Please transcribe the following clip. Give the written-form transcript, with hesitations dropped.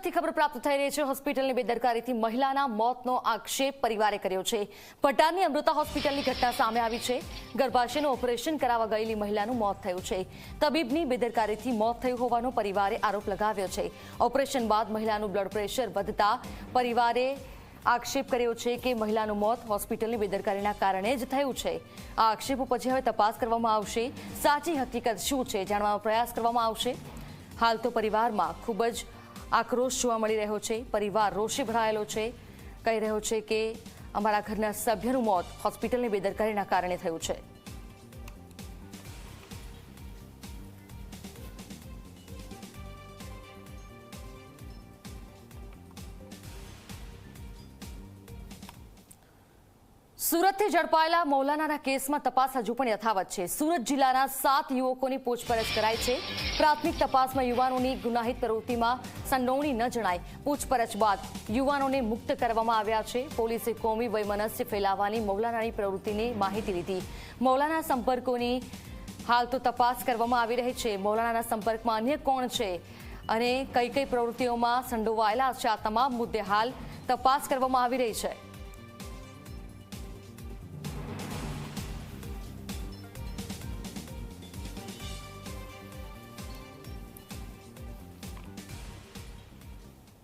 સુરતથી ખબર પ્રાપ્ત થઈ રહી છે। હોસ્પિટલની બેદરકારીથી મહિલાના મોતનો આક્ષેપ પરિવારે કર્યો છે। પટાણની અમૃતા હોસ્પિટલની ઘટના સામે આવી છે। ગર્ભાશયનું ઓપરેશન કરાવવા ગયેલી મહિલાનું મોત થયું છે। તબીબની બેદરકારીથી મોત થયું હોવાનો પરિવારે આરોપ લગાવ્યો છે। ઓપરેશન બાદ મહિલાનું બ્લડ પ્રેશર વધતા પરિવારે આક્ષેપ કર્યો છે કે મહિલાનું મોત હોસ્પિટલની બેદરકારીના કારણે જ થયું છે। આ આક્ષેપો પછી હવે તપાસ કરવામાં આવશે। સાચી હકીકત શું છે જાણવાનો પ્રયાસ કરવામાં આવશે। હાલ તો પરિવારમાં ખૂબ જ આક્રોશ જોવા મળી રહ્યો છે। પરિવાર રોષે ભરાયેલો છે। કહી રહ્યો છે કે અમારા ઘરના સભ્યનું મોત હોસ્પિટલની બેદરકારીના કારણે થયું છે। સુરતથી ઝડપાયેલા મૌલાનાના કેસમાં તપાસ હજુ પણ યથાવત છે। સુરત જિલ્લાના 7 યુવકોની પૂછપરછ કરાઈ છે। પ્રાથમિક તપાસમાં યુવાનોની ગુનાહિત પ્રવૃત્તિમાં સંડોવણી ન જણાય। પૂછપરછ બાદ યુવાનોને મુક્ત કરવામાં આવ્યા છે। પોલીસે કોમી વૈમનસ્ય ફેલાવવાની મૌલાનાની પ્રવૃત્તિની માહિતી લીધી। મૌલાના સંપર્કોની હાલ તો તપાસ કરવામાં આવી રહી છે। મૌલાનાના સંપર્કમાં અન્ય કોણ છે અને કઈ કઈ પ્રવૃત્તિઓમાં સંડોવાયેલા છે, આ તમામ મુદ્દે હાલ તપાસ કરવામાં આવી રહી છે।